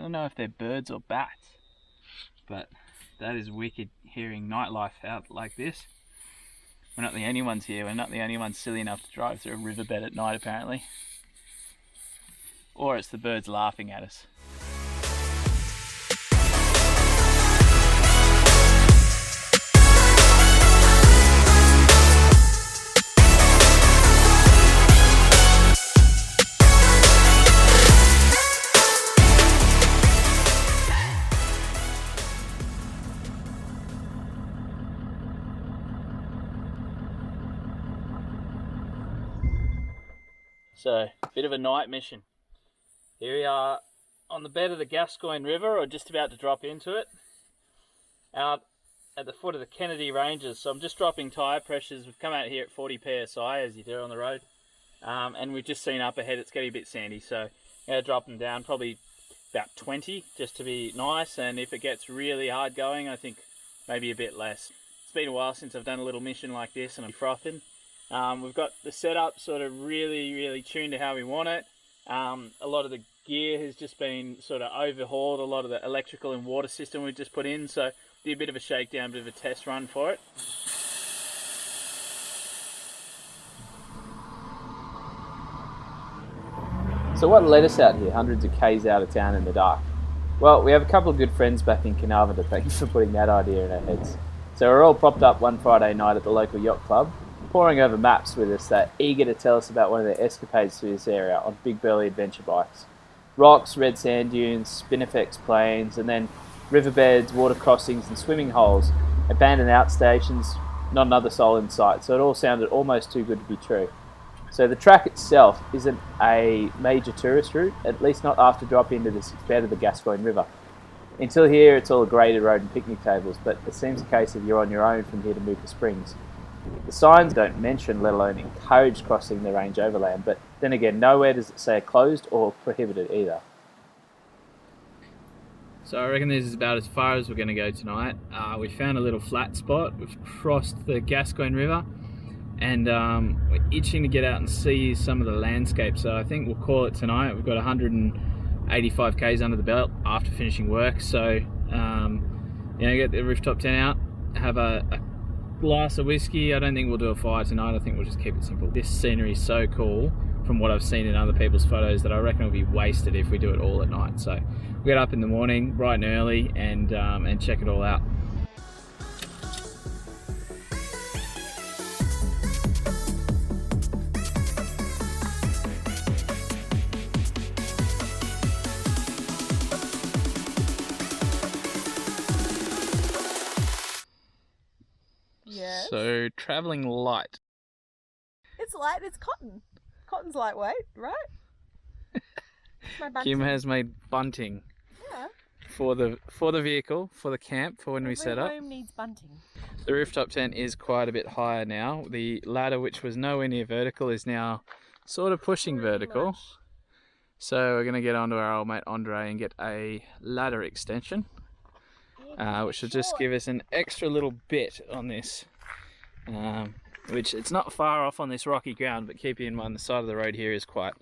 don't know if they're birds or bats, but that is wicked hearing nightlife out like this. We're not the only ones here. We're not the only ones silly enough to drive through a riverbed at night, apparently. Or it's the birds laughing at us. So, a bit of a night mission. Here we are on the bed of the Gascoyne River, or just about to drop into it, out at the foot of the Kennedy Ranges. So I'm just dropping tyre pressures. We've come out here at 40 psi, as you do on the road, and we've just seen up ahead it's getting a bit sandy, so I'm going to drop them down probably about 20 just to be nice, and if it gets really hard going, I think maybe a bit less. It's been a while since I've done a little mission like this, and I'm frothing. We've got the setup sort of really tuned to how we want it. A lot of the gear has just been sort of overhauled, a lot of the electrical and water system we've just put in, so did a bit of a shakedown, a bit of a test run for it. So what led us out here, hundreds of k's out of town in the dark? Well, we have a couple of good friends back in Carnarvon to thank for putting that idea in our heads. So we're all propped up one Friday night at the local yacht club, poring over maps with us that eager to tell us about one of their escapades through this area on big burly adventure bikes. Rocks, red sand dunes, spinifex plains, and then riverbeds, water crossings and swimming holes, abandoned outstations, not another soul in sight, so it all sounded almost too good to be true. So the track itself isn't a major tourist route, at least not after dropping into this bed of the Gascoyne River. Until here it's all a graded road and picnic tables, but it seems a case of you're on your own from here to Mooka Springs. The signs don't mention, let alone encourage, crossing the range overland, but then again, nowhere does it say closed or prohibited either. So I reckon this is about as far as we're going to go tonight. We found a little flat spot. We've crossed the Gascoyne River, and we're itching to get out and see some of the landscape. So I think we'll call it tonight. We've got 185 k's under the belt after finishing work. So get the rooftop tent out, have a glass of whiskey. I don't think we'll do a fire tonight. I think we'll just keep it simple. This scenery is so cool from what I've seen in other people's photos that I reckon it'll be wasted if we do it all at night. So we'll get up in the morning bright and early and check it all out. Yes. So travelling light. It's light, it's cotton. Cotton's lightweight, right? My bunting. Kim has made bunting. Yeah. For the vehicle, for the camp, for when we set up. Every home needs bunting. The rooftop tent is quite a bit higher now. The ladder, which was nowhere near vertical, is now sort of pushing vertical. So we're going to get onto our old mate Andre and get a ladder extension, which will just give us an extra little bit on this, which it's not far off on this rocky ground, but keep in mind the side of the road here is quite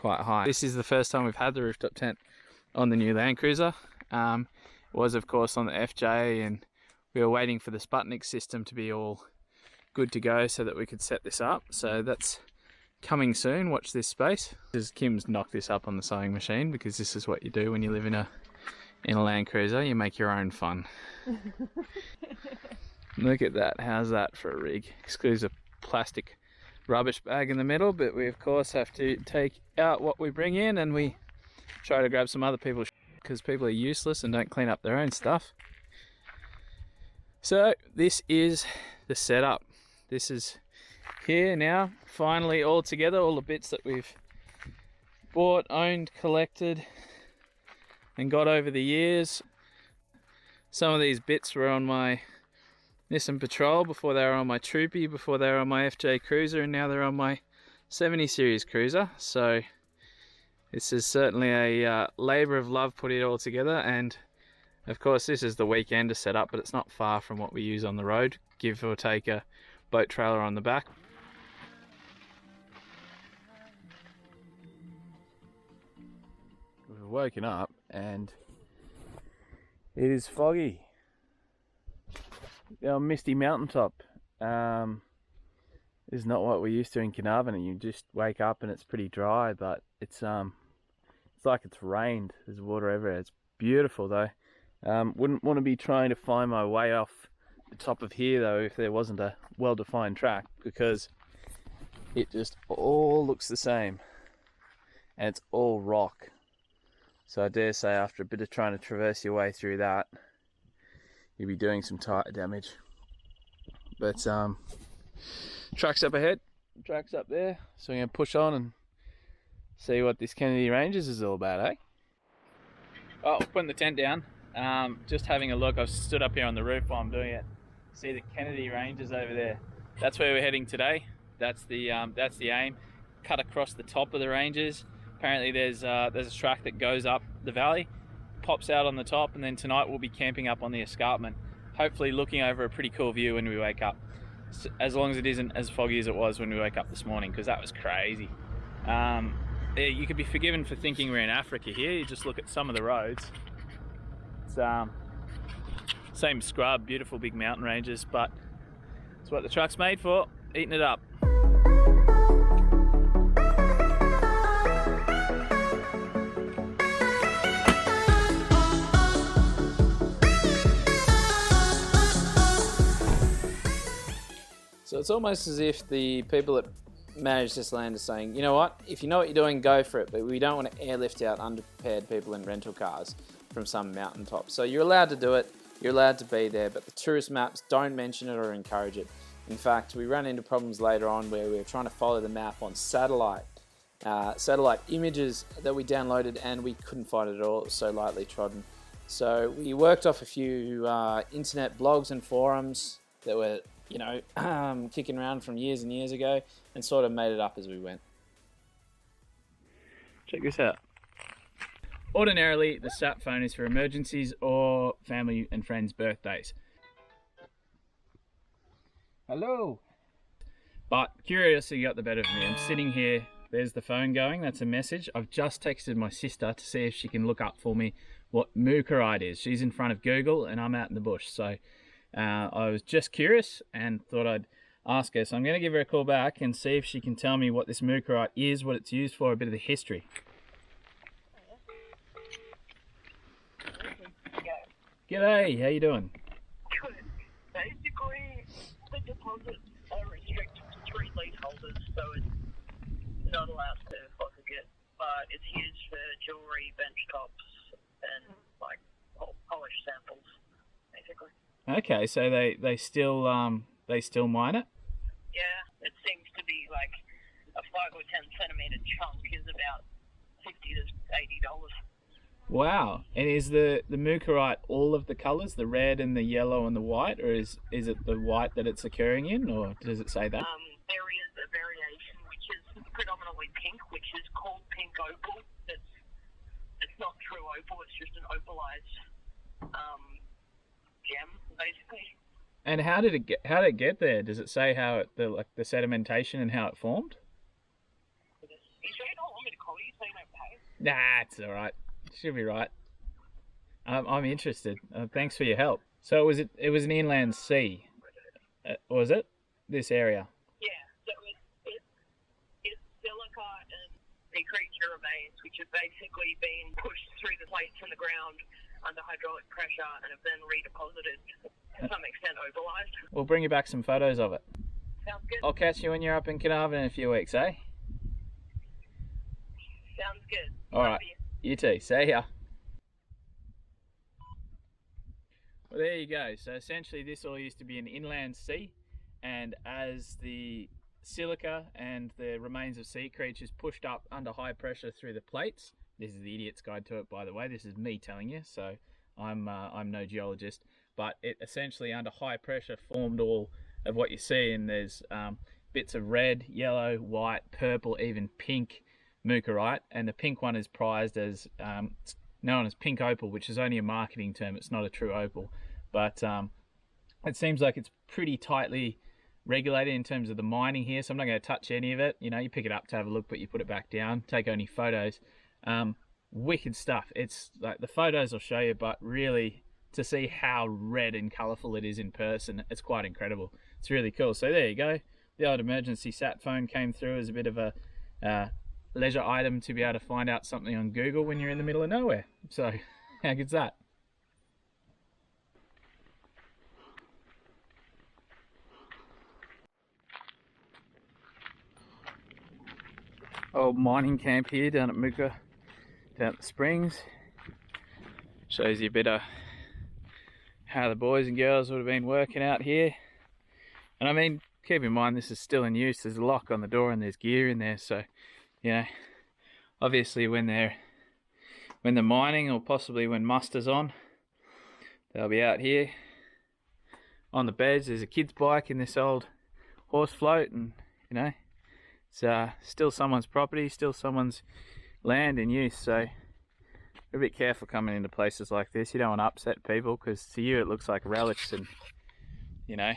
high. This is the first time we've had the rooftop tent on the new Land Cruiser. It was of course on the FJ, and we were waiting for the Sputnik system to be all good to go so that we could set this up. So that's coming soon. Watch this space. Kim's knocked this up on the sewing machine, because this is what you do when you live in a Land Cruiser. You make your own fun. Look at that. How's that for a rig? Excludes a plastic rubbish bag in the middle, but we of course have to take out what we bring in, and we try to grab some other people's, because people are useless and don't clean up their own stuff. So this is the setup. This is here now, finally all together, all the bits that we've bought, owned, collected and got over the years. Some of these bits were on my Nissan Patrol before they were on my Troopy, before they were on my FJ Cruiser, and now they're on my 70 series Cruiser. So this is certainly a labour of love put it all together, and of course this is the weekend to set up, but it's not far from what we use on the road, give or take a boat trailer on the back. We've woken up and it is foggy. Our misty mountaintop is not what we're used to in Carnarvon. You just wake up and it's pretty dry, but it's like it's rained. There's water everywhere. It's beautiful though. Wouldn't want to be trying to find my way off the top of here though if there wasn't a well-defined track, because it just all looks the same and it's all rock. So I dare say after a bit of trying to traverse your way through that, you'll be doing some tire damage. But track's up ahead, track's up there, so we're going to push on and see what this Kennedy Ranges is all about, eh? Oh, putting the tent down, just having a look. I've stood up here on the roof while I'm doing it. See the Kennedy Ranges over there. That's where we're heading today. That's the aim. Cut across the top of the ranges. Apparently there's a track that goes up the valley, pops out on the top, and then tonight we'll be camping up on the escarpment, hopefully looking over a pretty cool view when we wake up, as long as it isn't as foggy as it was when we woke up this morning, because that was crazy. You could be forgiven for thinking we're in Africa here. You just look at some of the roads. It's same scrub, beautiful big mountain ranges, but it's what the truck's made for, eating it up. So it's almost as if the people that manage this land are saying, you know what, if you know what you're doing, go for it, but we don't want to airlift out underprepared people in rental cars from some mountaintop. So you're allowed to do it, you're allowed to be there, but the tourist maps don't mention it or encourage it. In fact, we ran into problems later on where we were trying to follow the map on satellite images that we downloaded, and we couldn't find it at all. It was so lightly trodden. So we worked off a few internet blogs and forums that were kicking around from years and years ago, and sort of made it up as we went. Check this out. Ordinarily, the sat phone is for emergencies or family and friends' birthdays. Hello. But curiosity got the better of me. I'm sitting here, there's the phone going, that's a message. I've just texted my sister to see if she can look up for me what Mooka is. She's in front of Google and I'm out in the bush, so I was just curious and thought I'd ask her. So I'm going to give her a call back and see if she can tell me what this Mooka is, what it's used for, a bit of the history. G'day, how you doing? Good. Basically, the deposits are restricted to 3 leaseholders, so it's not allowed to forget. But it's used for jewellery, bench tops, and like polish samples, basically. Okay, so they still mine it? Yeah, it seems to be like a 5 or 10 centimetre chunk is about $50 to $80. Wow. And is the Mooka all of the colours, the red and the yellow and the white, or is it the white that it's occurring in, or does it say that? There is a variation which is predominantly pink, which is called pink opal. It's not true opal, it's just an opalized gem, basically. And how did it get there? Does it say how the sedimentation and how it formed? You sure you don't want me to call you so you don't pay? Nah, it's alright. Should be right. I'm interested. Thanks for your help. So it was an inland sea, was it? This area? Yeah. So it's silica and creature remains, which have basically been pushed through the plates in the ground under hydraulic pressure and have then redeposited, to some extent opalized. We'll bring you back some photos of it. Sounds good. I'll catch you when you're up in Carnarvon in a few weeks, eh? Sounds good. Alright. You too. See ya. Well, there you go. So essentially this all used to be an inland sea, and as the silica and the remains of sea creatures pushed up under high pressure through the plates, this is the idiot's guide to it, by the way, this is me telling you, so I'm no geologist, but it essentially under high pressure formed all of what you see, and there's bits of red, yellow, white, purple, even pink Mooka, and the pink one is prized as known as pink opal, which is only a marketing term. It's not a true opal, but it seems like it's pretty tightly regulated in terms of the mining here, so I'm not going to touch any of it. You know, you pick it up to have a look, but you put it back down, take only photos. wicked stuff. It's like the photos will show you, but really to see how red and colourful it is in person, it's quite incredible. It's really cool. So there you go. The old emergency sat phone came through as a bit of a leisure item to be able to find out something on Google when you're in the middle of nowhere. So how good's that? Old mining camp here down at Mooka, down at the Springs. Shows you a bit of how the boys and girls would have been working out here. And I mean, keep in mind this is still in use. There's a lock on the door and there's gear in there, so you know, obviously when they're mining, or possibly when muster's on, they'll be out here on the beds. There's a kid's bike in this old horse float, and you know, it's still someone's property, still someone's land in use. So be a bit careful coming into places like this. You don't want to upset people, because to you it looks like relics and, you know,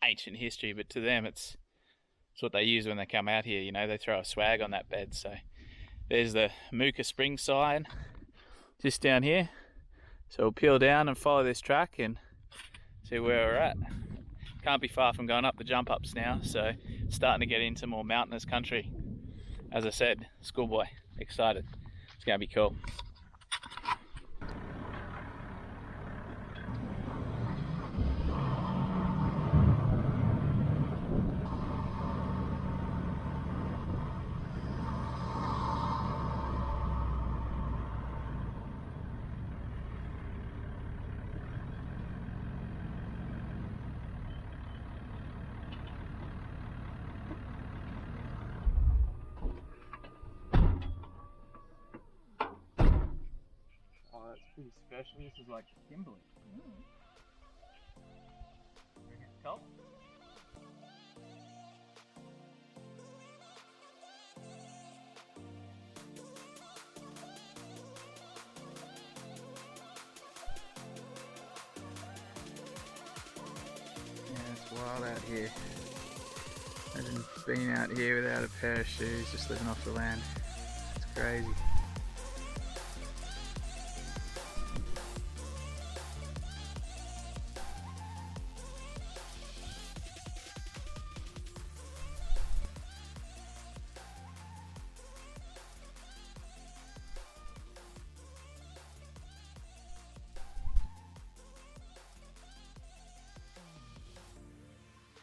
ancient history, but to them it's what they use when they come out here. You know, they throw a swag on that bed. So there's the Mooka Springs sign just down here. So we'll peel down and follow this track and see where we're at. Can't be far from going up the jump ups now, so starting to get into more mountainous country. As I said, schoolboy, excited. It's gonna be cool. Oh, that's pretty special. This is like Kimberley. Cool. Yeah, it's wild out here. Imagine being out here without a pair of shoes, just living off the land. It's crazy.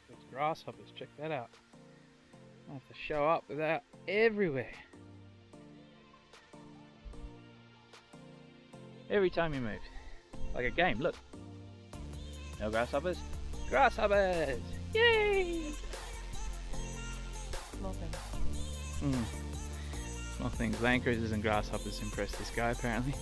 Those grasshoppers, check that out. I have to show up without everywhere. Every time you move. Like a game, look. No grasshoppers? Grasshoppers! Yay! Small things. Small things. Land cruisers and grasshoppers impressed this guy apparently.